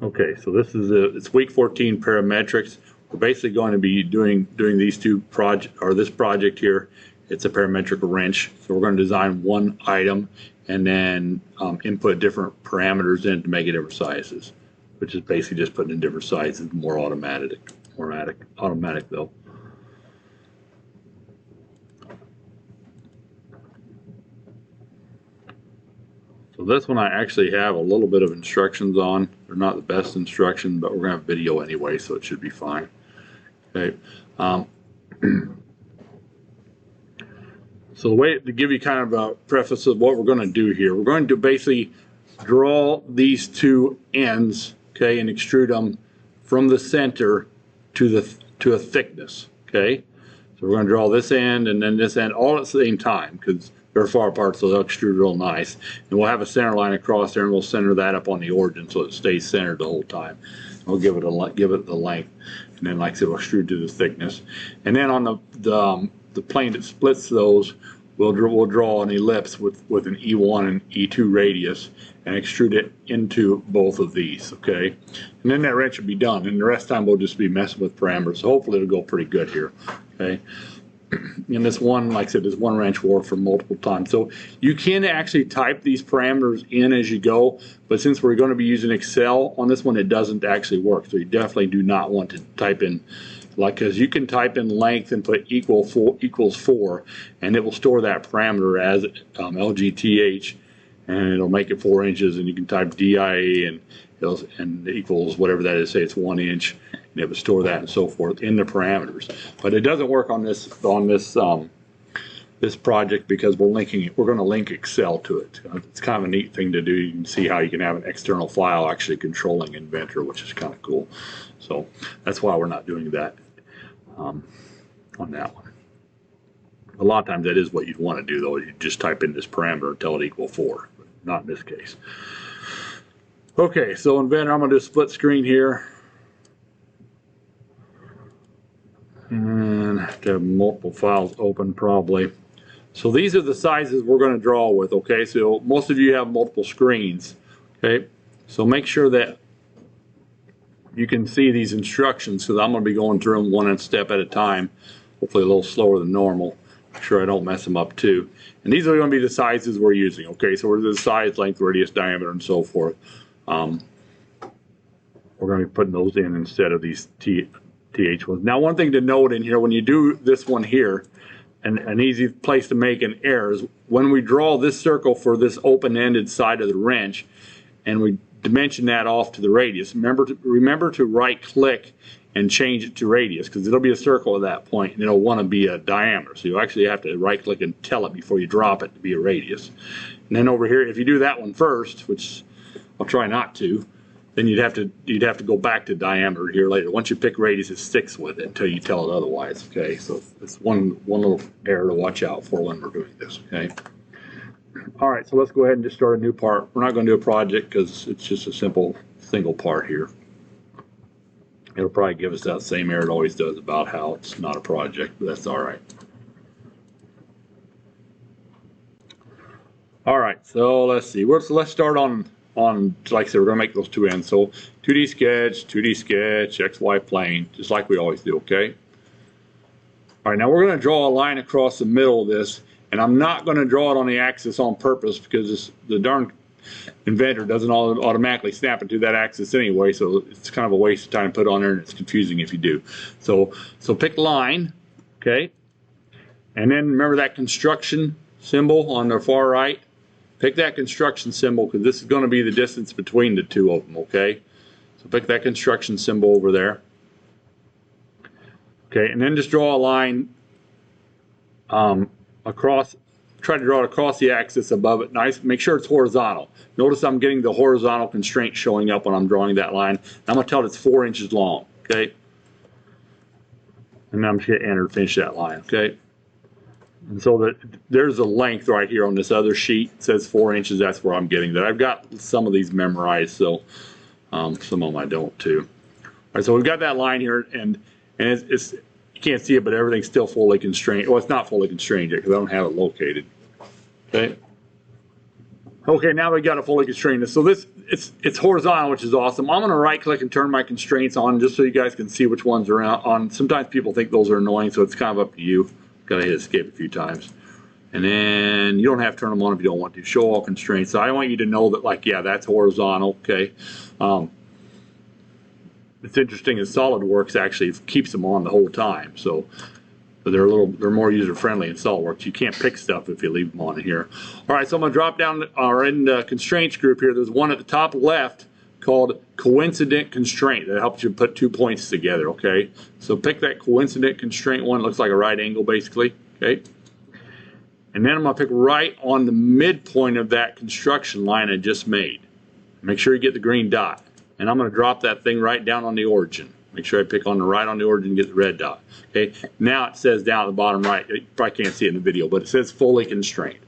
Okay, so this is it's week 14 parametrics. We're basically going to be doing these two project or this project here. It's a parametric wrench. So we're going to design one item and then input different parameters in to make it different sizes, which is basically just putting in different sizes, more automatic though. So this one I actually have a little bit of instructions on. They're not the best instructions, but we're going to have video anyway, so it should be fine. Okay. So the way to give you kind of a preface of what we're going to do here, we're going to basically draw these two ends, okay, and extrude them from the center to a thickness, okay. So we're going to draw this end and then this end all at the same time because they're far apart, so they'll extrude real nice. And we'll have a center line across there, and we'll center that up on the origin so it stays centered the whole time. And we'll give it the length, and then, like I said, we'll extrude to the thickness. And then on the plane that splits those, we'll draw an ellipse with an E1 and E2 radius, and extrude it into both of these. Okay, and then that wrench will be done. And the rest of the time we'll just be messing with parameters. So hopefully it'll go pretty good here. Okay. And this one, like I said, this one wrench will work for multiple times. So you can actually type these parameters in as you go, but since we're going to be using Excel on this one, it doesn't actually work. So you definitely do not want to type in, because you can type in length and put equals 4, and it will store that parameter as LGTH, and it'll make it 4 inches, and you can type DIA and equals whatever that is, say it's 1 inch, and it would store that and so forth in the parameters. But it doesn't work on this this project because we're going to link Excel to it. It's kind of a neat thing to do. You can see how you can have an external file actually controlling Inventor, which is kind of cool. So that's why we're not doing that on that one. A lot of times that is what you'd want to do, though. You just type in this parameter and tell it equal 4, but not in this case. Okay, so Inventor, I'm going to do a split screen here. And I have to have multiple files open probably. So these are the sizes we're going to draw with, okay? So most of you have multiple screens, okay? So make sure that you can see these instructions because I'm going to be going through them one step at a time, hopefully a little slower than normal. Make sure I don't mess them up too. And these are going to be the sizes we're using, okay? So we're the size, length, radius, diameter, and so forth. We're going to be putting those in instead of these TH ones. Now, one thing to note in here, when you do this one here, and an easy place to make an error is when we draw this circle for this open-ended side of the wrench, and we dimension that off to the radius. Remember to right-click and change it to radius because it'll be a circle at that point, and it'll want to be a diameter. So you actually have to right-click and tell it before you drop it to be a radius. And then over here, if you do that one first, which I'll try not to, then you'd have to go back to diameter here later. Once you pick radius, it sticks with it until you tell it otherwise. Okay, so it's one little error to watch out for when we're doing this. Okay. All right, so let's go ahead and just start a new part. We're not going to do a project because it's just a simple single part here. It'll probably give us that same error it always does about how it's not a project, but that's all right. All right, so let's see. Let's start on, like I said, we're going to make those two ends. So 2D sketch, XY plane, just like we always do, okay? All right, now we're going to draw a line across the middle of this, and I'm not going to draw it on the axis on purpose because the darn Inventor doesn't automatically snap it to that axis anyway, so it's kind of a waste of time to put on there, and it's confusing if you do. So pick line, okay? And then remember that construction symbol on the far right? Pick that construction symbol because this is going to be the distance between the two of them, okay? So pick that construction symbol over there. Okay, and then just draw a line across, try to draw it across the axis above it. Nice, make sure it's horizontal. Notice I'm getting the horizontal constraint showing up when I'm drawing that line. I'm going to tell it it's 4 inches long, okay? And I'm just going to enter to finish that line, okay? And so there's a length right here on this other sheet. It says 4 inches. That's where I'm getting that. I've got some of these memorized, so some of them I don't too. All right, so we've got that line here, and it's you can't see it, but everything's still fully constrained. Well, it's not fully constrained yet because I don't have it located. Okay. Okay, now we got a fully constrained. So this, it's horizontal, which is awesome. I'm gonna right click and turn my constraints on just so you guys can see which ones are on. Sometimes people think those are annoying, so it's kind of up to you. Gotta hit escape a few times. And then you don't have to turn them on if you don't want to. Show all constraints. So I want you to know that, like, yeah, that's horizontal, okay? It's interesting is SolidWorks actually keeps them on the whole time. So they're more user-friendly in SolidWorks. You can't pick stuff if you leave them on here. All right, so I'm gonna drop down, or in the constraints group here, there's one at the top left called coincident constraint that helps you put 2 points together, okay? So pick that coincident constraint one. It looks like a right angle basically, okay? And then I'm gonna pick right on the midpoint of that construction line I just made. Make sure you get the green dot. And I'm gonna drop that thing right down on the origin. Make sure I pick on the right on the origin and get the red dot. Okay, now it says down at the bottom right, you probably can't see it in the video, but it says fully constrained.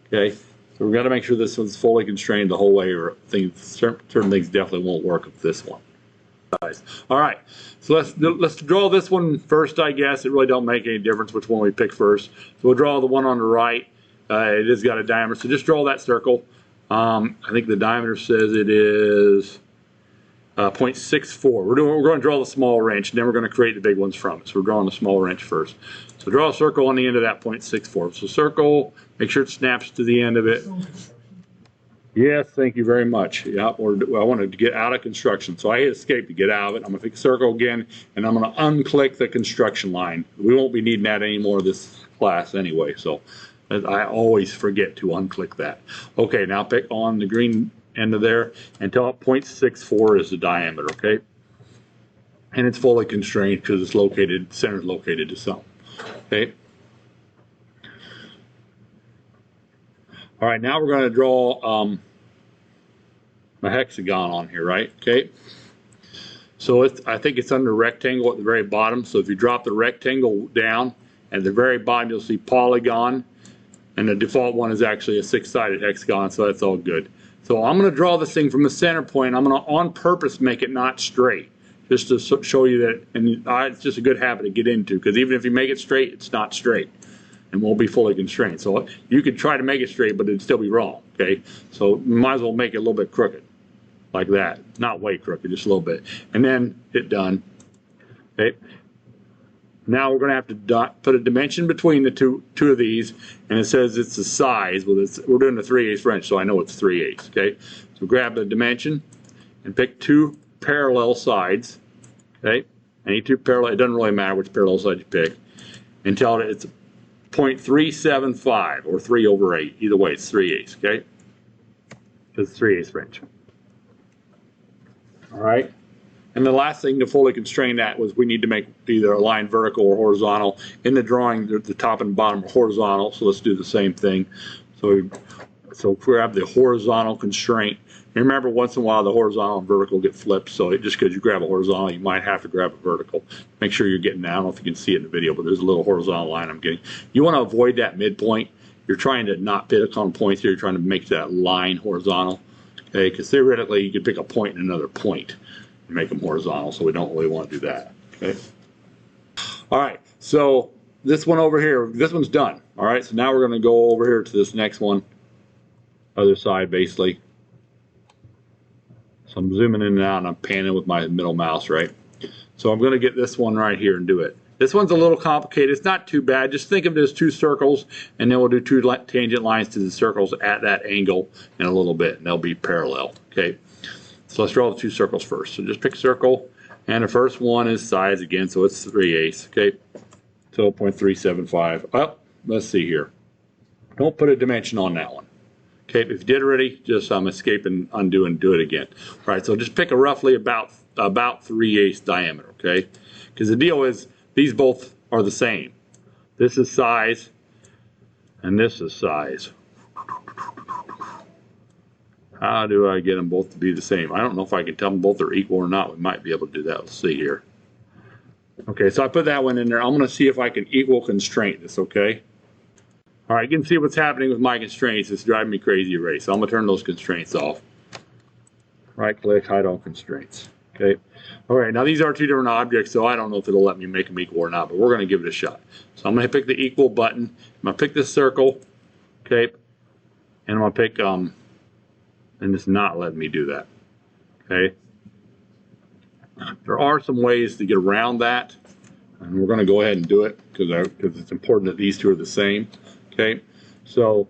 Okay, so we've got to make sure this one's fully constrained the whole way, or certain things definitely won't work with this one. All right, so let's draw this one first, I guess. It really don't make any difference which one we pick first. So we'll draw the one on the right. It has got a diameter, so just draw that circle. I think the diameter says it is 0.64. We're going to draw the small wrench, and then we're going to create the big ones from it. So we're drawing the small wrench first. So draw a circle on the end of that 0.64. So circle, make sure it snaps to the end of it. Yes, thank you very much. Yeah, I wanted to get out of construction, so I hit escape to get out of it. I'm going to pick circle again, and I'm going to unclick the construction line. We won't be needing that anymore this class anyway, so I always forget to unclick that. Okay, now pick on the green end of there and tell it 0.64 is the diameter, okay? And it's fully constrained because it's located, center's located to some, okay? All right, now we're going to draw a hexagon on here, right? Okay. So I think it's under rectangle at the very bottom. So if you drop the rectangle down, at the very bottom you'll see polygon, and the default one is actually a 6-sided hexagon, so that's all good. So I'm going to draw this thing from the center point. I'm going to on purpose make it not straight, just to show you that, and it's just a good habit to get into, because even if you make it straight, it's not straight and won't be fully constrained. So you could try to make it straight, but it'd still be wrong, okay? So you might as well make it a little bit crooked, like that. Not way crooked, just a little bit. And then hit done, okay? Now we're going to have to put a dimension between the two of these, and it says it's the size. Well, we're doing the 3/8 wrench, so I know it's 3/8, okay? So grab the dimension and pick 2 parallel sides, okay? Any 2 parallel, it doesn't really matter which parallel side you pick, and tell it it's 0.375 or 3/8. Either way, it's 3/8, okay? Because it's 3/8 wrench. All right. And the last thing to fully constrain that was we need to make either a line vertical or horizontal. In the drawing, the top and bottom are horizontal, so let's do the same thing. So grab the horizontal constraint. And remember, once in a while, the horizontal and vertical get flipped, so just because you grab a horizontal, you might have to grab a vertical. Make sure you're getting that. I don't know if you can see it in the video, but there's a little horizontal line I'm getting. You want to avoid that midpoint. You're trying to not pick on points here. You're trying to make that line horizontal, okay? Because theoretically, you could pick a point and another point and make them horizontal, so we don't really want to do that, okay? All right, so this one over here, this one's done. All right, so now we're going to go over here to this next one, other side, basically. So I'm zooming in and out and I'm panning with my middle mouse, right? So I'm going to get this one right here and do it. This one's a little complicated. It's not too bad. Just think of it as 2 circles, and then we'll do 2 tangent lines to the circles at that angle in a little bit, and they'll be parallel, okay? So let's draw the 2 circles first. So just pick a circle, and the first one is size again, so it's 3/8, okay? So 0.375. Oh, let's see here. Don't put a dimension on that one. Okay, if you did already, just escape and undo and do it again. All right, so just pick a roughly about 3/8 diameter, okay? Because the deal is these both are the same. This is size, and this is size. How do I get them both to be the same? I don't know if I can tell them both are equal or not. We might be able to do that. Let's see here. Okay, so I put that one in there. I'm going to see if I can equal constraint this, okay? All right, you can see what's happening with my constraints. It's driving me crazy already. So I'm going to turn those constraints off. Right click, hide all constraints. Okay. All right, now these are 2 different objects, so I don't know if it'll let me make them equal or not, but we're going to give it a shot. So I'm going to pick the equal button. I'm going to pick this circle, okay, and I'm going to pick and it's not letting me do that. Okay. There are some ways to get around that, and we're going to go ahead and do it because it's important that these two are the same. Okay. So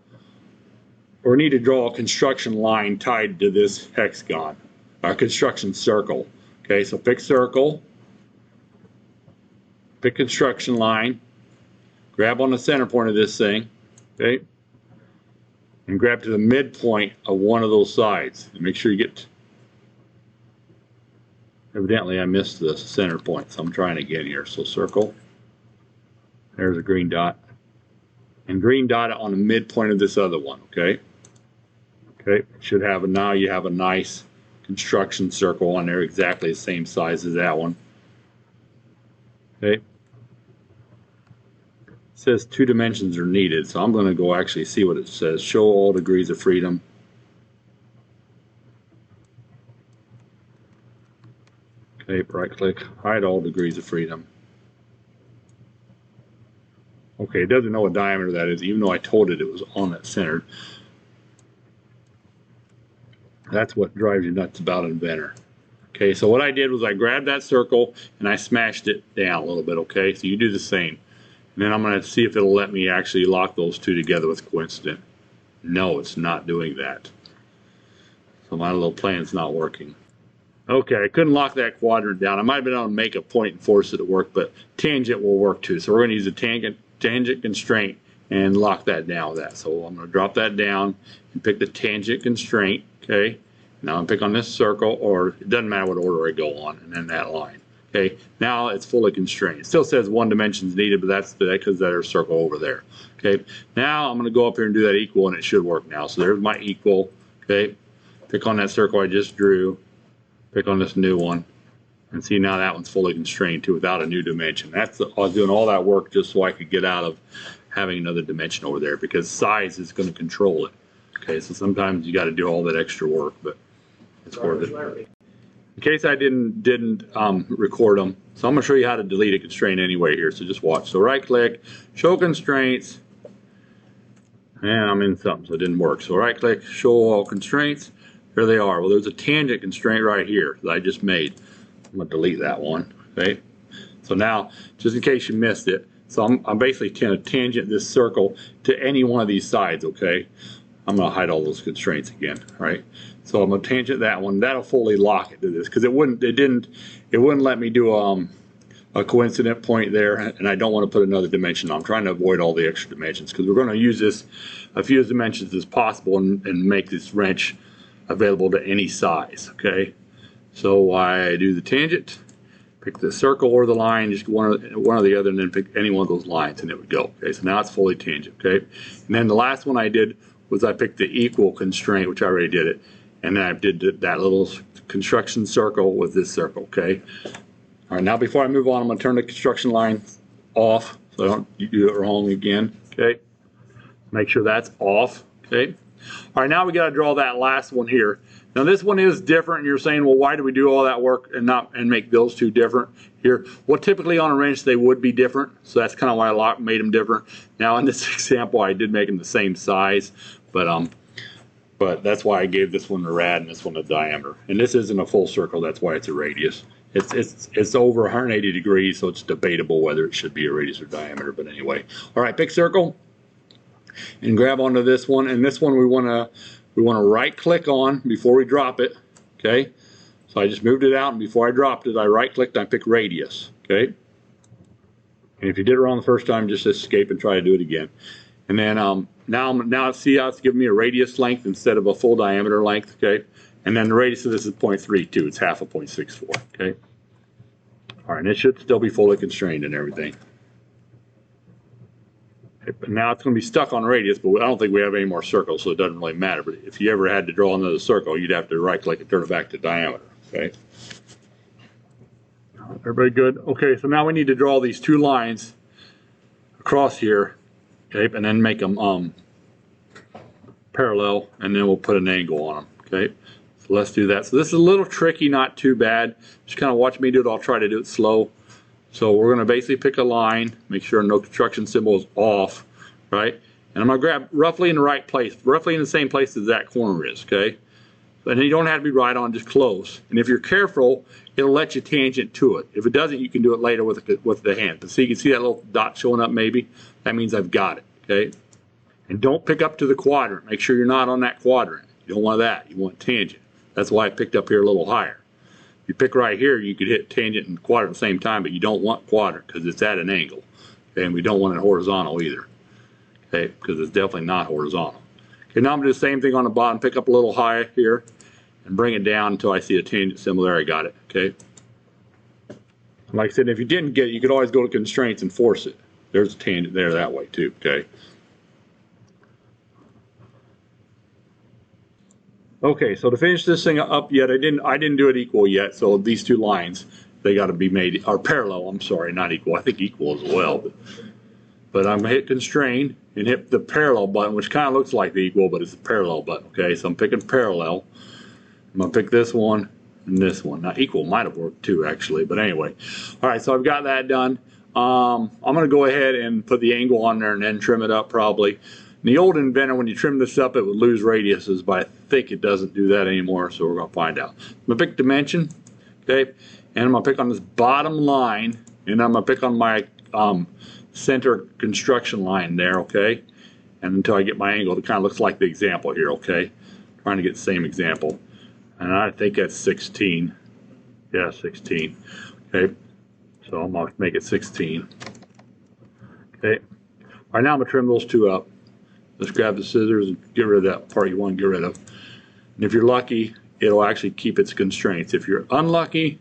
we need to draw a construction line tied to this hexagon, a construction circle. Okay. So pick circle, pick construction line, grab on the center point of this thing. Okay. And grab to the midpoint of one of those sides and make sure you get. Evidently I missed the center point, so I'm trying again here. So circle, there's a green dot, and green dot on the midpoint of this other one. Okay, should have now you have a nice construction circle on there, exactly the same size as that one. Okay, it says 2 dimensions are needed, so I'm going to go actually see what it says. Show all degrees of freedom. Okay, right click, hide all degrees of freedom. Okay, it doesn't know what diameter that is, even though I told it was on that center. That's what drives you nuts about Inventor. Okay, so what I did was I grabbed that circle and I smashed it down a little bit, okay? So you do the same. And then I'm going to see if it'll let me actually lock those two together with coincident. No, it's not doing that. So my little plan's not working. Okay, I couldn't lock that quadrant down. I might have been able to make a point and force it to work, but tangent will work too. So we're going to use a tangent constraint and lock that down with that. So I'm going to drop that down and pick the tangent constraint. Okay, now I'm pick on this circle, or it doesn't matter what order I go on, and then that line. Okay, now it's fully constrained. It still says 1 dimension is needed, but that's because there's a circle over there. Okay, now I'm going to go up here and do that equal, and it should work now. So there's my equal. Okay, pick on that circle I just drew. Pick on this new one, and see now that one's fully constrained too without a new dimension. I was doing all that work just so I could get out of having another dimension over there, because size is going to control it. Okay, so sometimes you got to do all that extra work, but it's worth it. In case I didn't record them, so I'm going to show you how to delete a constraint anyway here. So just watch. So right click, show constraints, and I'm in something, so it didn't work. So right click, show all constraints. There they are. Well, there's a tangent constraint right here that I just made. I'm going to delete that one. Okay. So now, just in case you missed it, so I'm basically going to tangent this circle to any one of these sides. Okay. I'm going to hide all those constraints again. Right. So I'm going to tangent that one. That'll fully lock it to this, because it wouldn't let me do a coincident point there, and I don't want to put another dimension on. I'm trying to avoid all the extra dimensions, because we're going to use this a few dimensions as possible and make this wrench available to any size. Okay, so I do the tangent, pick the circle or the line, just one or the other, and then pick any one of those lines, and it would go. Okay, so now it's fully tangent. Okay, and then the last one I did was I picked the equal constraint, which I already did it, and then I did that little construction circle with this circle. Okay, all right, now before I move on, I'm going to turn the construction line off so I don't do it wrong again. Okay, make sure that's off. Okay. All right, now we got to draw that last one here. Now this one is different, and you're saying, well, why do we do all that work and make those two different here? Well, typically on a wrench they would be different, so that's kind of why I made them different. Now in this example, I did make them the same size, but that's why I gave this one a rad and this one a diameter. And this isn't a full circle, that's why it's a radius. It's over 180 degrees, so it's debatable whether it should be a radius or diameter. But anyway, all right, pick circle. And grab onto this one, and this one we want to right click on before we drop it. Okay, so I just moved it out, and before I dropped it I right clicked and I picked radius. Okay, and if you did it wrong the first time, just escape and try to do it again. And then now see how it's giving me a radius length instead of a full diameter length. Okay, and then the radius of this is 0.32. It's half of 0.64. Okay, all right, and it should still be fully constrained and everything. Now it's going to be stuck on radius, but I don't think we have any more circles, so it doesn't really matter. But if you ever had to draw another circle, you'd have to right-click and turn it back to diameter. Okay. Everybody good? Okay, so now we need to draw these two lines across here, okay, and then make them parallel, and then we'll put an angle on them. Okay. So let's do that. So this is a little tricky, not too bad. Just kind of watch me do it. I'll try to do it slow. So we're going to basically pick a line, make sure no construction symbol is off, right? And I'm going to grab roughly in the right place, roughly in the same place as that corner is, okay? And you don't have to be right on, just close. And if you're careful, it'll let you tangent to it. If it doesn't, you can do it later with the hand. But see, you can see that little dot showing up maybe? That means I've got it, okay? And don't pick up to the quadrant. Make sure you're not on that quadrant. You don't want that. You want tangent. That's why I picked up here a little higher. If you pick right here, you could hit tangent and quadrant at the same time, but you don't want quadrant because it's at an angle. Okay? And we don't want it horizontal either, okay? Because it's definitely not horizontal. Okay, now I'm going to do the same thing on the bottom. Pick up a little high here and bring it down until I see a tangent symbol there. I got it, okay? Like I said, if you didn't get it, you could always go to constraints and force it. There's a tangent there that way too, okay? Okay, so to finish this thing up yet, I didn't do it equal yet, so these two lines, they got to be made, or parallel, I'm sorry, not equal. I think equal as well. But I'm going to hit constrain and hit the parallel button, which kind of looks like the equal, but it's a parallel button, okay? So I'm picking parallel. I'm going to pick this one and this one. Now, equal might have worked too, actually, but anyway. All right, so I've got that done. I'm going to go ahead and put the angle on there and then trim it up probably. In the old Inventor, when you trim this up, it would lose radiuses, but I think it doesn't do that anymore, so we're going to find out. I'm going to pick dimension, okay, and I'm going to pick on this bottom line, and I'm going to pick on my center construction line there, okay, and until I get my angle, it kind of looks like the example here, okay, trying to get the same example, and I think that's 16, yeah, 16, okay, so I'm going to make it 16, okay. All right, now I'm going to trim those two up. Just grab the scissors and get rid of that part you want to get rid of. And if you're lucky, it'll actually keep its constraints. If you're unlucky,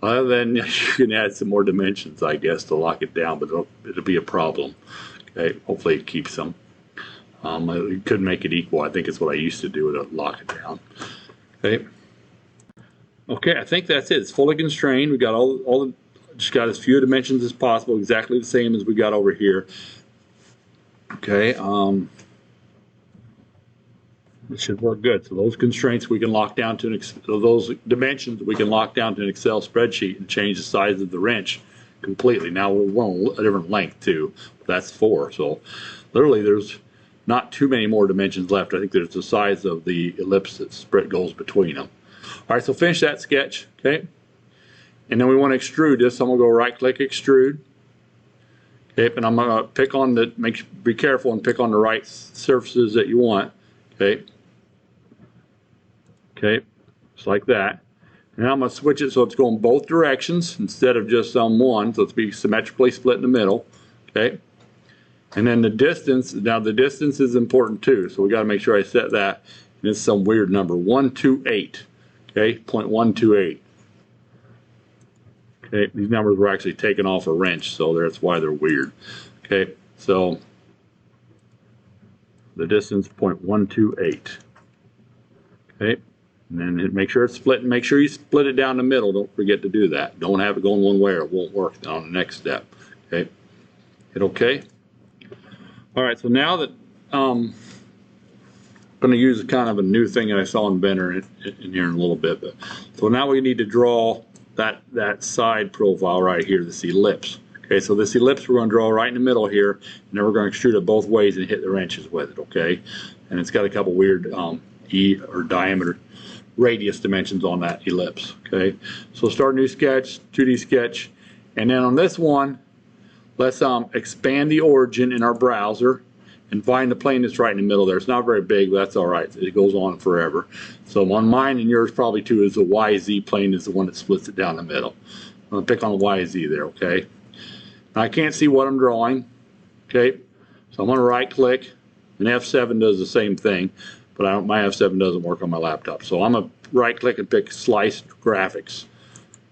then you can add some more dimensions, I guess, to lock it down, but it'll be a problem. Okay, hopefully it keeps them. You could make it equal. I think it's what I used to do to lock it down. Okay. Okay, I think that's it. It's fully constrained. We got just got as few dimensions as possible, exactly the same as we got over here. Okay, it should work good. So those constraints we can lock down to those dimensions we can lock down to an Excel spreadsheet and change the size of the wrench completely. Now we want a different length too. That's 4. So literally there's not too many more dimensions left. I think there's the size of the ellipse that goes between them. All right, so finish that sketch, okay? And then we want to extrude this. So I'm going to go right click extrude. Okay, and I'm going to pick on be careful and pick on the right surfaces that you want. Okay. Okay, just like that. And I'm going to switch it so it's going both directions instead of just on one, so it's be symmetrically split in the middle. Okay. And then the distance, now the distance is important too, so we got to make sure I set that. And it's some weird number, 128. Okay, 0.128. Okay, these numbers were actually taken off a wrench, so that's why they're weird. Okay, so the distance 0.128. Okay, and then make sure it's split, and make sure you split it down the middle. Don't forget to do that. Don't have it going one way or it won't work on the next step. Okay, hit OK. All right, so now that I'm going to use kind of a new thing that I saw in Inventor in here in a little bit. But so now we need to draw that side profile right here, this ellipse. Okay, so this ellipse we're going to draw right in the middle here, and then we're going to extrude it both ways and hit the wrenches with it, okay? And it's got a couple weird E or diameter radius dimensions on that ellipse, okay? So start a new sketch, 2D sketch, and then on this one, let's expand the origin in our browser and find the plane that's right in the middle there. It's not very big, but that's all right. It goes on forever. So on mine and yours probably too is the YZ plane is the one that splits it down the middle. I'm going to pick on the YZ there, okay? Now I can't see what I'm drawing, okay? So I'm going to right click, and F7 does the same thing, but my F7 doesn't work on my laptop. So I'm going to right click and pick Slice Graphics.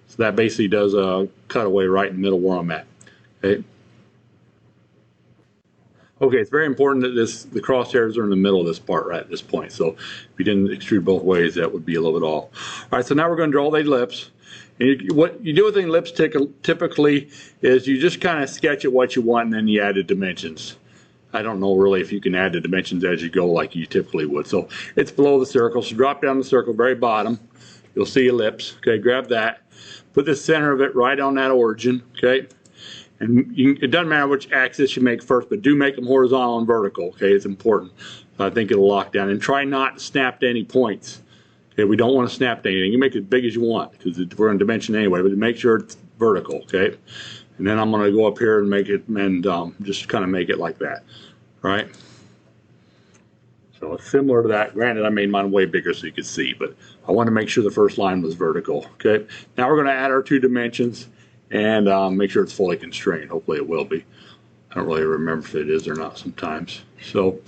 So that basically does a cutaway right in the middle where I'm at, okay? Okay, it's very important that the crosshairs are in the middle of this part right at this point. So if you didn't extrude both ways, that would be a little bit off. All right, so now we're going to draw the ellipse. And what you do with an ellipse typically is you just kind of sketch it what you want and then you add the dimensions. I don't know really if you can add the dimensions as you go like you typically would. So it's below the circle, so drop down the circle, very bottom. You'll see ellipse. Okay, grab that. Put the center of it right on that origin, okay? And it doesn't matter which axis you make first, but do make them horizontal and vertical, okay? It's important. So I think it'll lock down. And try not to snap to any points. Okay, we don't want to snap to anything. You make it as big as you want because we're in dimension anyway, but make sure it's vertical, okay? And then I'm going to go up here and make it, and just kind of make it like that, right? So it's similar to that. Granted, I made mine way bigger so you could see, but I want to make sure the first line was vertical, okay? Now we're going to add our 2 dimensions and make sure it's fully constrained. Hopefully it will be. I don't really remember if it is or not sometimes. So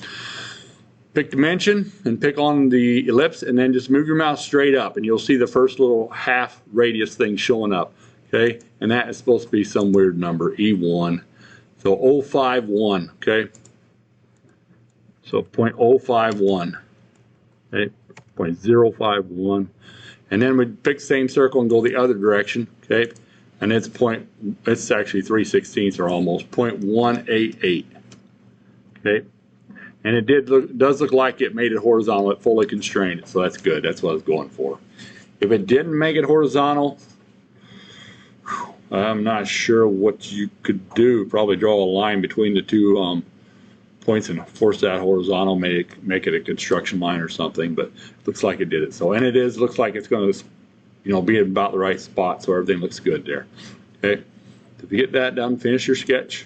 pick dimension and pick on the ellipse and then just move your mouse straight up and you'll see the first little half radius thing showing up, okay? And that is supposed to be some weird number, E1. So 051, okay? So 0.051, okay? 0.051. And then we pick the same circle and go the other direction, okay? And it's actually 3/16 or almost 0.188, okay? And it does look like it made it horizontal, it fully constrained it, so that's good. That's what I was going for. If it didn't make it horizontal, I'm not sure what you could do. Probably draw a line between the 2 points and force that horizontal, make it a construction line or something. But it looks like it did it. So, and it looks like it's going to, be about the right spot, so everything looks good there. Okay, so if you get that done, finish your sketch.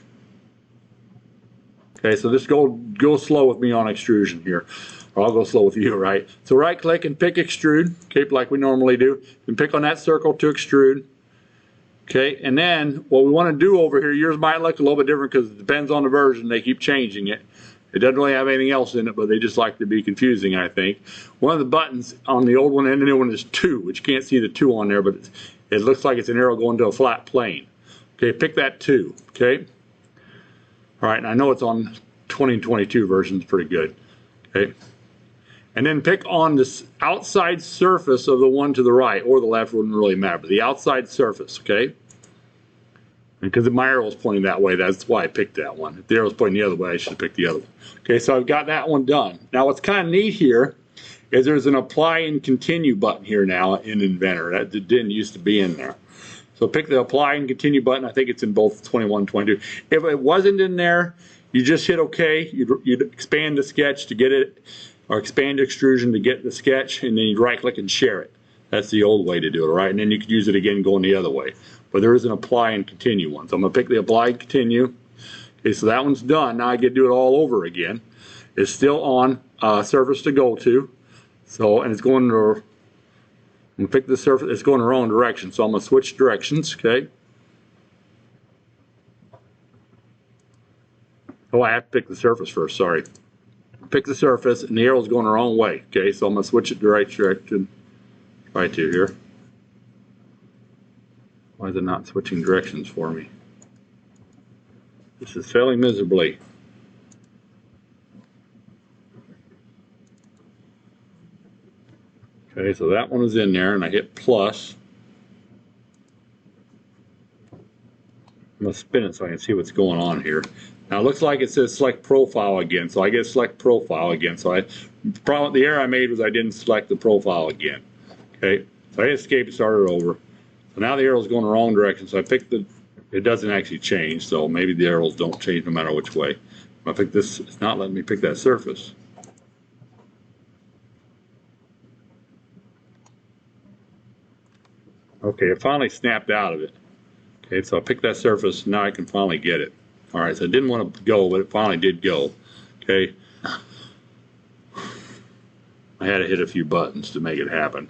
Okay, so just go slow with me on extrusion here, or I'll go slow with you, right? So right click and pick extrude, okay, like we normally do, and pick on that circle to extrude. Okay, and then what we want to do over here, yours might look a little bit different because it depends on the version, they keep changing it. It doesn't really have anything else in it, but they just like to be confusing, I think. One of the buttons on the old one and the new one is 2, which you can't see the 2 on there, but it looks like it's an arrow going to a flat plane. Okay, pick that 2, okay? All right, and I know it's on 2022 versions, pretty good, okay? And then pick on this outside surface of the one to the right, or the left, wouldn't really matter, but the outside surface, okay? Because my arrow is pointing that way, that's why I picked that one. If the arrow is pointing the other way, I should have picked the other one. Okay, so I've got that one done. Now what's kind of neat here is there's an apply and continue button here now in Inventor. That didn't used to be in there. So pick the apply and continue button. I think it's in both 21 and 22. If it wasn't in there, you just hit OK. You'd expand the sketch to get it, or expand extrusion to get the sketch, and then you'd right click and share it. That's the old way to do it, all right? And then you could use it again going the other way. But there is an apply and continue one. So I'm going to pick the apply and continue. Okay, so that one's done. Now I get to do it all over again. It's still on surface to go to. So, and it's going to, I'm going to pick the surface, it's going the wrong direction. So I'm going to switch directions, okay? Oh, I have to pick the surface first, sorry. Pick the surface, and the arrow's going the wrong way, okay? So I'm going to switch it to the right direction. Right to here. Why is it not switching directions for me? This is failing miserably. Okay, so that one is in there, and I hit plus. I'm going to spin it so I can see what's going on here. Now it looks like it says select profile again, so I get select profile again. So the error I made was I didn't select the profile again. Okay, so I hit escape and started over. So now the arrow's going the wrong direction, so I picked it doesn't actually change, so maybe the arrows don't change no matter which way. I pick this, it's not letting me pick that surface. Okay, it finally snapped out of it. Okay, so I picked that surface, now I can finally get it. All right, so I didn't want to go, but it finally did go. Okay. I had to hit a few buttons to make it happen.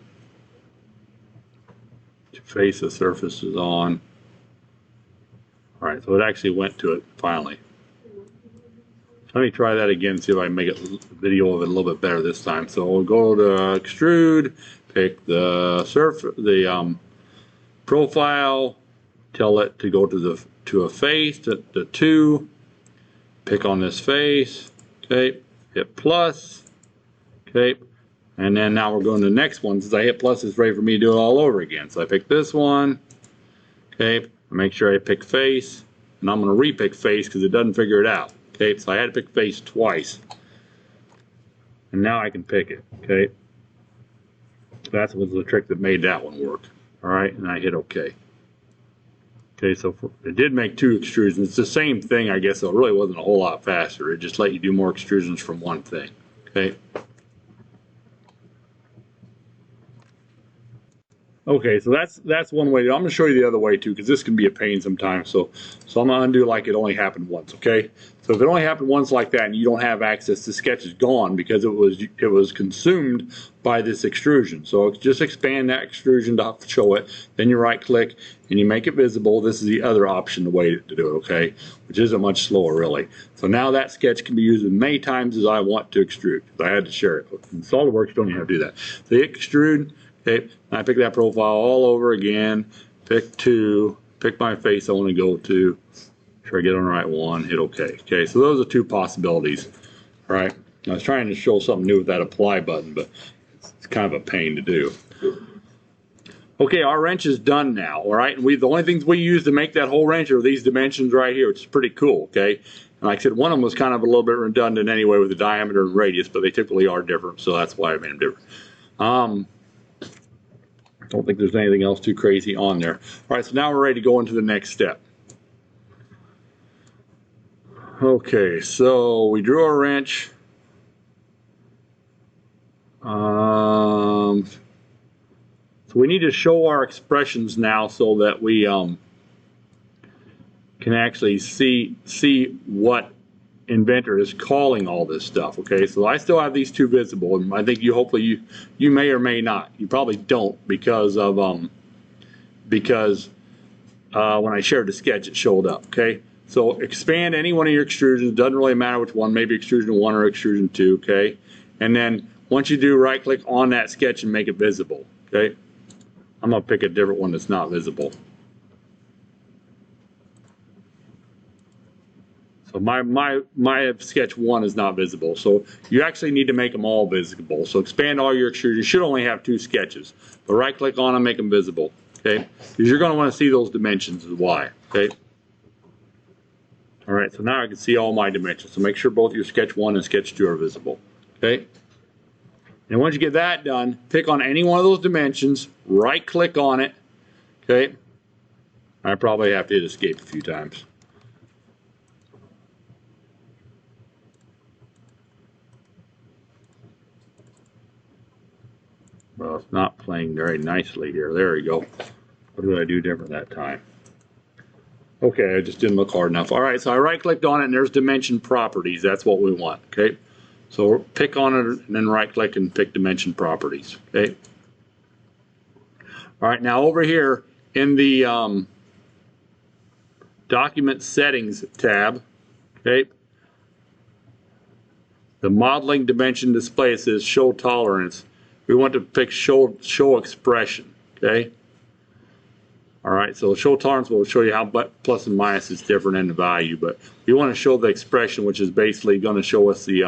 Face the surface is on. All right, so it actually went to it finally. Let me try that again and see if I can make a video of it a little bit better this time. So we'll go to extrude, pick the surface, the profile, tell it to go to a face, to 2, pick on this face, okay, hit plus, okay. And then now we're going to the next one. Since I hit plus, it's ready for me to do it all over again. So I pick this one. Okay, make sure I pick face. And I'm going to repick face because it doesn't figure it out. Okay, so I had to pick face twice. And now I can pick it. Okay, that was the trick that made that one work. All right, and I hit OK. Okay, so it did make 2 extrusions. It's the same thing, I guess, so it really wasn't a whole lot faster. It just let you do more extrusions from one thing. Okay. Okay, so that's one way. I'm going to show you the other way too, because this can be a pain sometimes. So I'm going to undo like it only happened once. Okay, so if it only happened once like that, and you don't have access, the sketch is gone because it was consumed by this extrusion. So just expand that extrusion to show it. Then you right click and you make it visible. This is the other option, the way to do it. Okay, which isn't much slower really. So now that sketch can be used as many times as I want to extrude. I had to share it. In SolidWorks, you don't even have to do that. So extrude. Okay, I pick that profile all over again, pick 2, pick my face I want to go to, try to get on the right one, hit OK. Okay, so those are 2 possibilities. All right, I was trying to show something new with that apply button, but it's kind of a pain to do. Okay, our wrench is done now, all right? And the only things we use to make that whole wrench are these dimensions right here, which is pretty cool, okay? And like I said, one of them was kind of a little bit redundant anyway with the diameter and radius, but they typically are different, so that's why I made them different. I don't think there's anything else too crazy on there. All right, so now we're ready to go into the next step. Okay, so we drew our wrench. So we need to show our expressions now so that we can actually see what Inventor is calling all this stuff. Okay, so I still have these 2 visible, and I think hopefully you may or may not. You probably don't because of when I shared the sketch it showed up. Okay, so expand any one of your extrusions. Doesn't really matter which one. Maybe extrusion 1 or extrusion 2. Okay, and then once you do, right click on that sketch and make it visible. Okay, I'm gonna pick a different one that's not visible. So my sketch 1 is not visible. So you actually need to make them all visible. So expand all your extrusions. You should only have 2 sketches. But right click on them, make them visible. Okay? Because you're going to want to see those dimensions is why. Okay? Alright, so now I can see all my dimensions. So make sure both your sketch 1 and sketch 2 are visible. Okay? And once you get that done, pick on any one of those dimensions, right click on it. Okay? I probably have to hit escape a few times. Well, it's not playing very nicely here. There we go. What did I do different that time? Okay, I just didn't look hard enough. All right, so I right-clicked on it, and there's dimension properties. That's what we want, okay? So pick on it, and then right-click and pick dimension properties, okay? All right, now over here in the Document Settings tab, okay? The Modeling Dimension Display, it says Show Tolerance. We want to pick show expression, okay? All right, so show tolerance will show you how plus and minus is different in the value, but we want to show the expression, which is basically going to show us the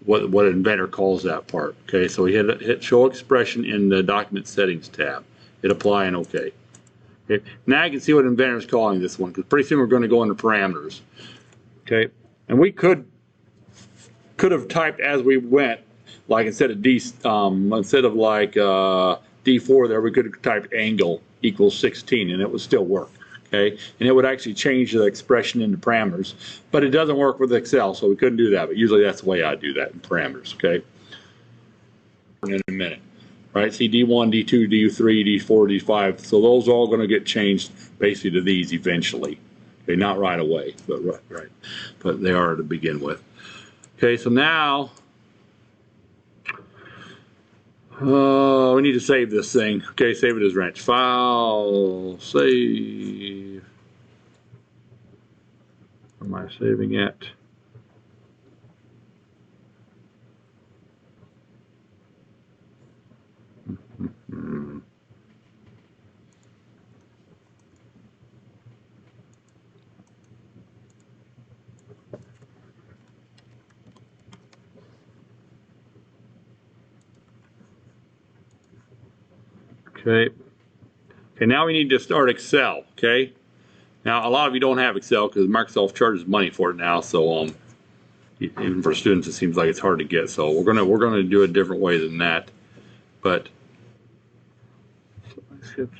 what Inventor calls that part. Okay, so we hit show expression in the Document Settings tab. Hit apply and OK. Okay, now you can see what Inventor is calling this one, because pretty soon we're going to go into parameters. Okay, and we could have typed as we went. Like instead of like D4 there, we could have typed angle equals 16 and it would still work, okay? And it would actually change the expression into parameters, but it doesn't work with Excel, so we couldn't do that, but usually that's the way I do that in parameters, okay? In a minute, right? See D1, D2, D3, D4, D5, so those are all going to get changed basically to these eventually, okay? Not right away, but right, but they are to begin with. Okay, so now we need to save this thing. Okay, save it as wrench. File, save. Where am I saving it? Okay. Okay, now we need to start Excel, okay? Now, a lot of you don't have Excel because Microsoft charges money for it now, so even for students it seems like it's hard to get. So we're gonna do it a different way than that. But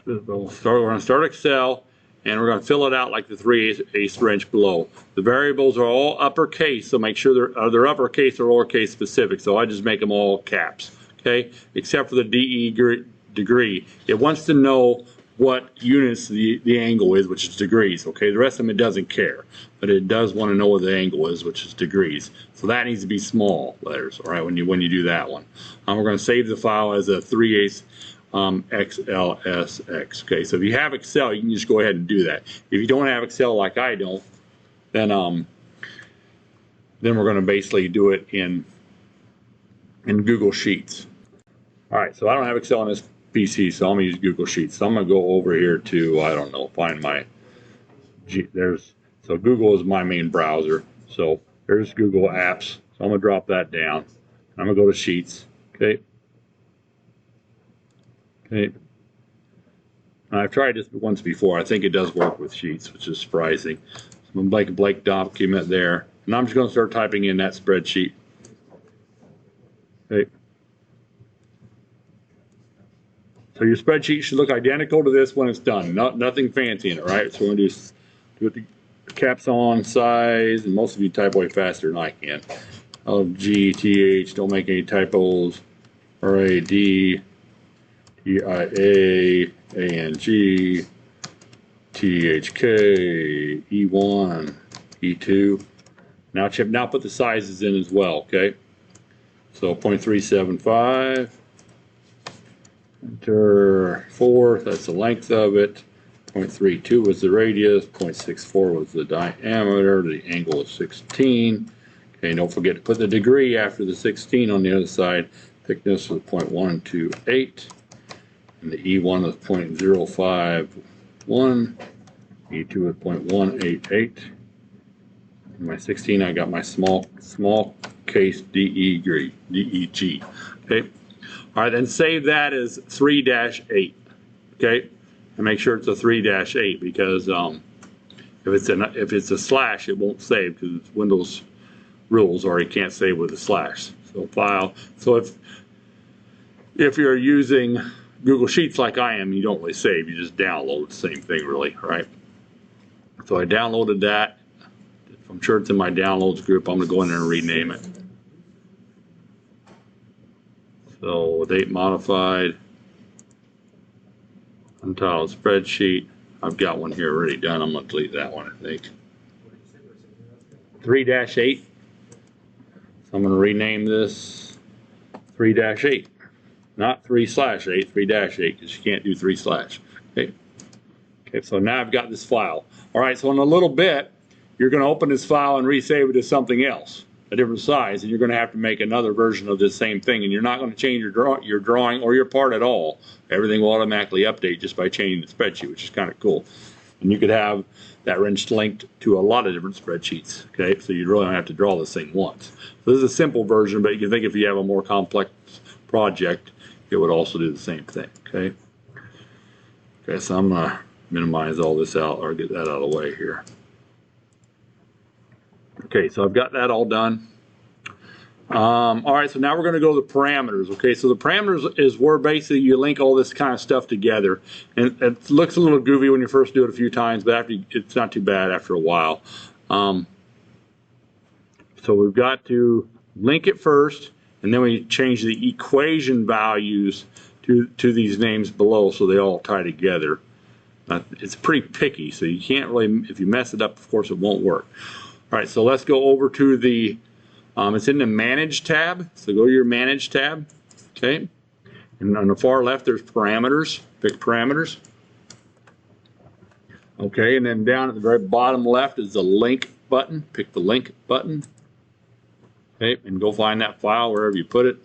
we're gonna start Excel and we're gonna fill it out like the 3/8 wrench below. The variables are all uppercase, so make sure they're uppercase or lowercase specific. So I just make them all caps, okay? Except for the degree. It wants to know what units the angle is, which is degrees. Okay, the rest of them it doesn't care, but it does want to know what the angle is, which is degrees. So that needs to be small letters. All right, when you do that one, we're going to save the file as a 3/8 XLSX. Okay, so if you have Excel, you can just go ahead and do that. If you don't have Excel like I don't, then we're going to basically do it in Google Sheets. All right, so I don't have Excel on this PC, so I'm going to use Google Sheets. So I'm going to go over here to, I don't know, find my, so Google is my main browser. So there's Google Apps. So I'm going to drop that down. I'm going to go to Sheets. Okay. Okay. I've tried this once before. I think it does work with Sheets, which is surprising. So I'm going to make a blank document there. And I'm just going to start typing in that spreadsheet. Okay. So your spreadsheet should look identical to this when it's done. Nothing fancy in it, right? So we're going to do it the caps on, size, and most of you type way faster than I can. G, TH, don't make any typos. RAD, TIA, ANG, THK, E1, E2. Now put the sizes in as well, okay? So 0.375. Enter 4, that's the length of it. 0.32 was the radius, 0.64 was the diameter, the angle is 16. Okay, don't forget to put the degree after the 16 on the other side. Thickness was 0.128, and the E1 was 0.051, E2 is 0.188. And my 16, I got my small case DEG. Okay. All right, then save that as 3-8, okay? And make sure it's a 3-8 because if it's a slash, it won't save because it's Windows rules or you can't save with a slash. So file. So if you're using Google Sheets like I am, you don't really save. You just download the same thing, really, right? So I downloaded that. I'm sure it's in my downloads group. I'm going to go in there and rename it. So date modified, untitled spreadsheet. I've got one here already done. I'm going to delete that one, I think. 3-8. So I'm going to rename this 3-8. Not 3/8, 3-8, because you can't do 3/. Okay. Okay, so now I've got this file. All right, so in a little bit, you're going to open this file and resave it as something else, a different size, and you're going to have to make another version of this same thing, and you're not going to change your drawing or your part at all. Everything will automatically update just by changing the spreadsheet, which is kind of cool. And you could have that wrench linked to a lot of different spreadsheets, okay? So you really don't have to draw this thing once. So this is a simple version, but you can think if you have a more complex project, it would also do the same thing, okay? Okay, so I'm going to minimize all this out or get that out of the way here. Okay, so I've got that all done. All right, so now we're going to go to the parameters. Okay, so the parameters is where basically you link all this kind of stuff together. And it looks a little goofy when you first do it a few times, but it's not too bad after a while. So we've got to link it first, and then we change the equation values to these names below so they all tie together. It's pretty picky, so you can't really, if you mess it up, of course, it won't work. All right, so let's go over to the, it's in the Manage tab. So go to your Manage tab, okay? And on the far left, there's Parameters. Pick Parameters. Okay, and then down at the very bottom left is the Link button. Pick the Link button. Okay, and go find that file wherever you put it.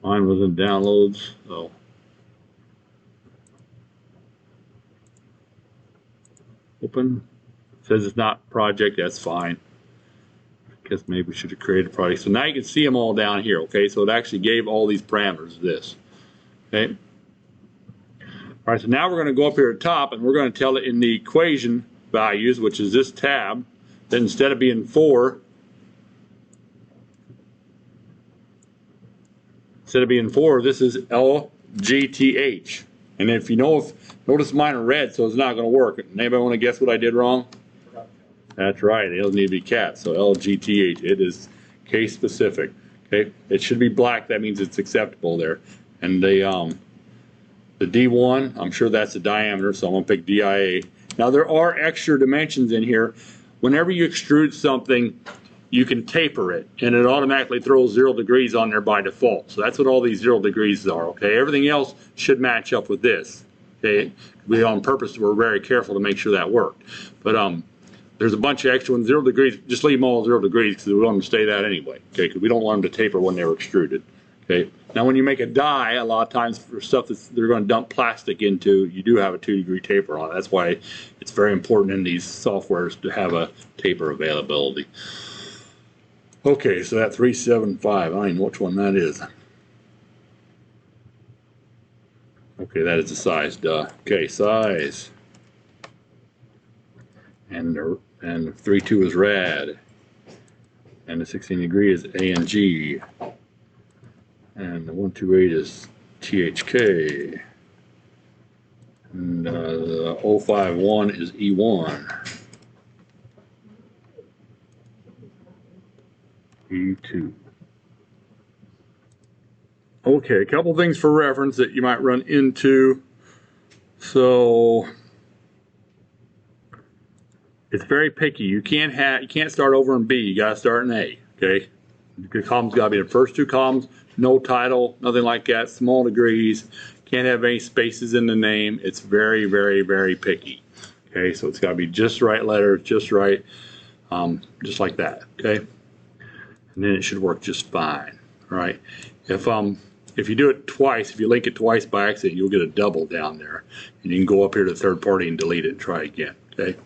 Mine was in Downloads, so. Open. It says it's not project, that's fine. I guess maybe we should have created a project. So now you can see them all down here, okay? So it actually gave all these parameters this. Okay? All right, so now we're going to go up here at the top and we're going to tell it in the equation values, which is this tab, that instead of being 4, this is LGTH. And if you know, notice mine are red, so it's not going to work. Anybody want to guess what I did wrong? That's right. It'll need to be cat. So LGTH. It is case specific. Okay, it should be black. That means it's acceptable there. And the D1, I'm sure that's the diameter, so I'm going to pick DIA. Now there are extra dimensions in here. Whenever you extrude something, you can taper it, and it automatically throws 0 degrees on there by default. So that's what all these 0 degrees are, okay? Everything else should match up with this, okay? We on purpose were very careful to make sure that worked. But there's a bunch of extra ones, 0 degrees, just leave them all 0 degrees because we want them to stay that anyway, okay? Because we don't want them to taper when they're extruded, okay? Now when you make a die, a lot of times for stuff that they're going to dump plastic into, you do have a 2-degree taper on it. That's why it's very important in these softwares to have a taper availability. Okay, so that 375, I don't know which one that is. Okay, that is the size, duh. Okay, size. And the 3.2 is rad. And the 16 degree is A and G. And the 128 is THK. And the 051 is E1. E2. Okay, a couple things for reference that you might run into. So it's very picky. You can't start over in B. You got to start in A. Okay, the columns got to be the first 2 columns. No title, nothing like that. Small degrees. Can't have any spaces in the name. It's very, very, very picky. Okay, so it's got to be just right letters, just right, just like that. Okay. And then it should work just fine, right? If you do it twice, if you link it twice by accident, you'll get a double down there. And you can go up here to third party and delete it and try again, okay?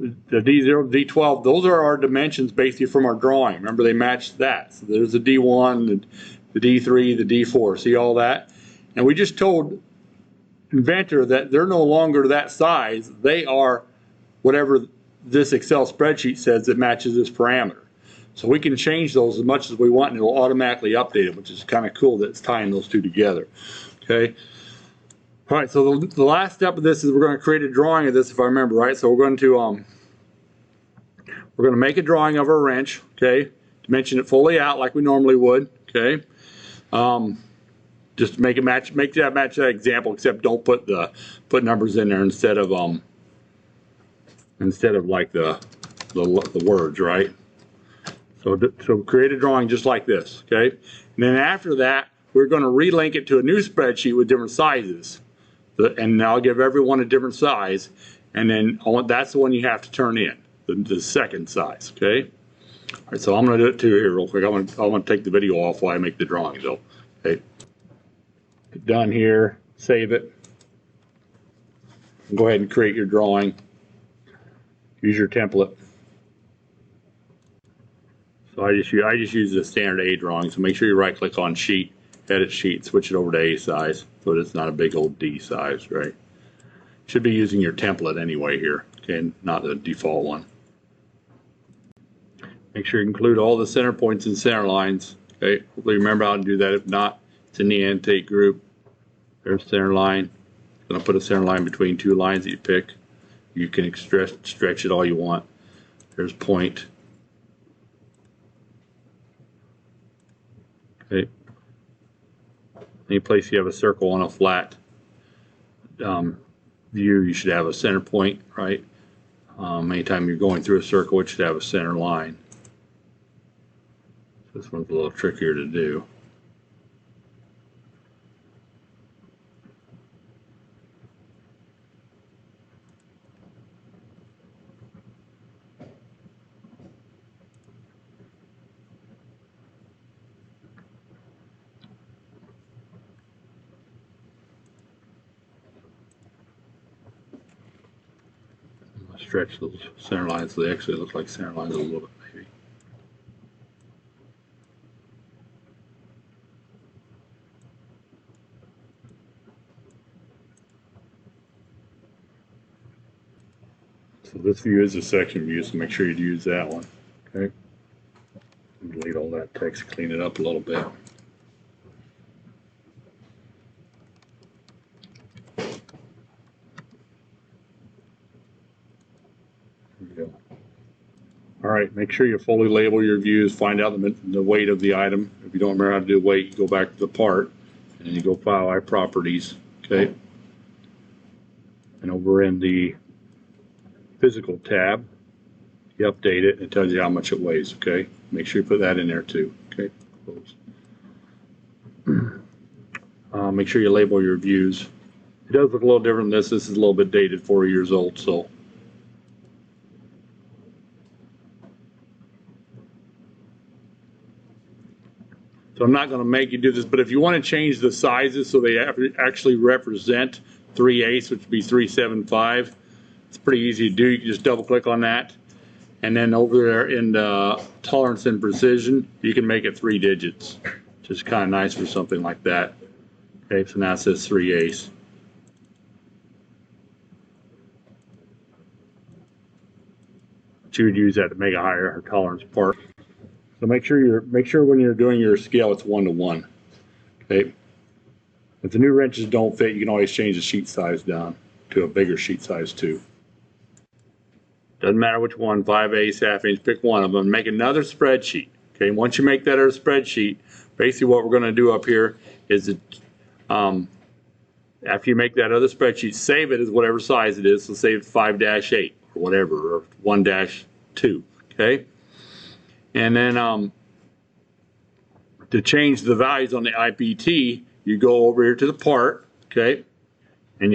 The D0, D12, those are our dimensions basically from our drawing. Remember, they matched that. So there's the D1, the D3, the D4. See all that? And we just told Inventor that they're no longer that size. They are whatever this Excel spreadsheet says that matches this parameter. So we can change those as much as we want and it will automatically update it, which is kind of cool that it's tying those two together. Okay. All right, so the last step of this is we're going to create a drawing of this, if I remember right. So we're going to make a drawing of our wrench, okay? Dimension it fully out like we normally would, okay? Just make it match, make that match that example, except don't put numbers in there instead of like the words, right? So create a drawing just like this, okay? And then after that, we're going to relink it to a new spreadsheet with different sizes. And I'll give everyone a different size. And then that's the one you have to turn in, the second size, okay? All right, so I'm going to do it too here real quick. I'm going to take the video off while I make the drawing though, okay? Done here, save it. Go ahead and create your drawing. Use your template. So I just use the standard A drawing. So make sure you right click on sheet, edit sheet, switch it over to A size so it's not a big old D size, right? Should be using your template anyway here, okay, not the default one. Make sure you include all the center points and center lines, okay? Hopefully remember how to do that. If not, it's in the annotate group. There's center line. I'm going to put a center line between 2 lines that you pick. You can stretch it all you want. There's point. Okay. Any place you have a circle on a flat view, you should have a center point, right? Anytime you're going through a circle, it should have a center line. This one's a little trickier to do. Stretch those center lines so they actually look like center lines a little bit, maybe. So this view is a section view, so make sure you use that one. Okay. Delete all that text, clean it up a little bit. All All right, make sure you fully label your views, find out the weight of the item. If you don't remember how to do weight, you go back to the part, and then you go File, Add Properties, okay? And over in the Physical tab, you update it, and it tells you how much it weighs, okay? Make sure you put that in there too, okay? Close. Make sure you label your views. It does look a little different than this. This is a little bit dated, 4 years old, so. So I'm not going to make you do this, but if you want to change the sizes so they actually represent 3/8, which would be 3/7/5, it's pretty easy to do. You can just double click on that. And then over there in the tolerance and precision, you can make it 3 digits. Which is kind of nice for something like that. Okay, so now it says 3/8. You would use that to make a higher tolerance part. So make sure when you're doing your scale, it's 1:1. Okay. If the new wrenches don't fit, you can always change the sheet size down to a bigger sheet size too. Doesn't matter which one, 5/8, 1/2 inch, pick one of them. Make another spreadsheet. Okay. Once you make that other spreadsheet, basically what we're going to do up here is that after you make that other spreadsheet, save it as whatever size it is. So save 5-8 or whatever, or 1-2. Okay. And then to change the values on the IPT, you go over here to the part, okay, and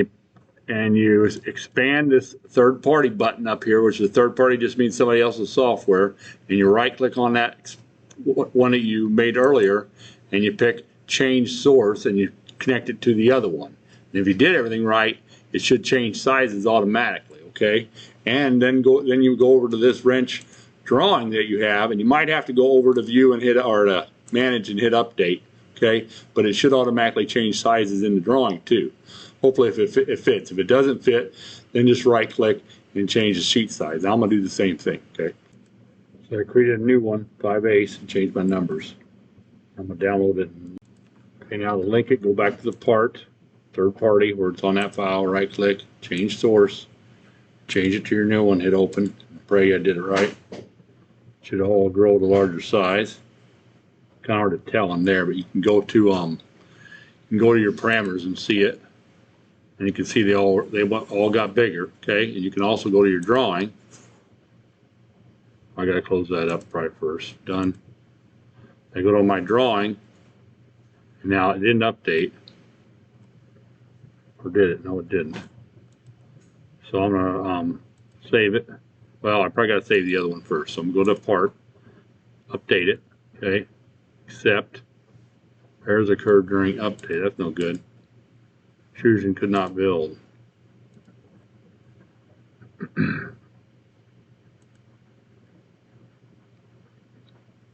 you expand this third party button up here, which is third party just means somebody else's software, and you right click on that one that you made earlier, and you pick change source, and you connect it to the other one. And if you did everything right, it should change sizes automatically, okay? And then you go over to this wrench drawing that you have, and you might have to go over to view and hit, or to manage and hit update, okay? But it should automatically change sizes in the drawing too. Hopefully if it fits. If it doesn't fit, then just right click and change the sheet size. Now I'm gonna do the same thing, okay? So I created a new one, 5/8, and changed my numbers. I'm gonna download it. Okay, now to link it, go back to the part, third party, where it's on that file, right click, change source, change it to your new one, hit open. Pray I did it right. Should all grow to larger size. Kind of hard to tell in there, but you can go to your parameters and see it, and you can see they all got bigger. Okay, and you can also go to your drawing. I gotta close that up right first. Done. I go to my drawing, and now it didn't update, or did it? No, it didn't. So I'm gonna save it. Well, I probably got to save the other one first. So I'm going to go to part, update it, okay, accept. Errors occurred during update. That's no good. Extrusion could not build.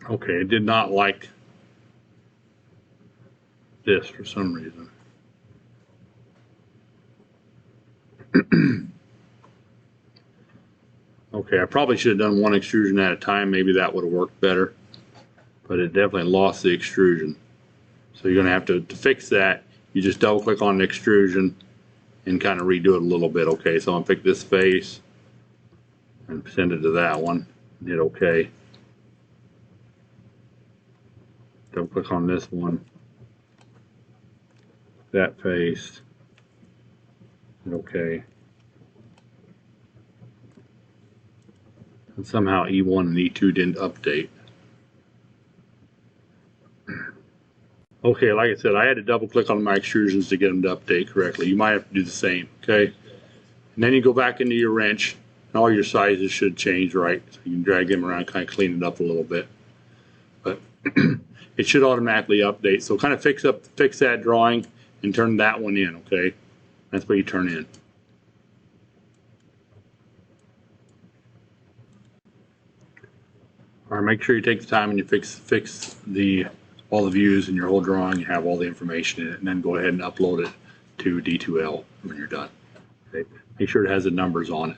Okay, it did not like this for some reason. Okay, I probably should have done one extrusion at a time. Maybe that would have worked better. But it definitely lost the extrusion. So you're going to have to fix that. You just double click on the extrusion and kind of redo it a little bit. Okay, so I'm going to pick this face and send it to that one and hit OK. Double click on this one. That face. Hit OK. And somehow E1 and E2 didn't update. Okay, like I said, I had to double click on my extrusions to get them to update correctly. You might have to do the same, okay? And then you go back into your wrench, and all your sizes should change right. So you can drag them around, kind of clean it up a little bit. But it should automatically update. So kind of fix that drawing and turn that one in, okay? That's what you turn in. All right, make sure you take the time and you fix all the views in your whole drawing. You have all the information in it, and then go ahead and upload it to D2L when you're done. Okay? Make sure it has the numbers on it.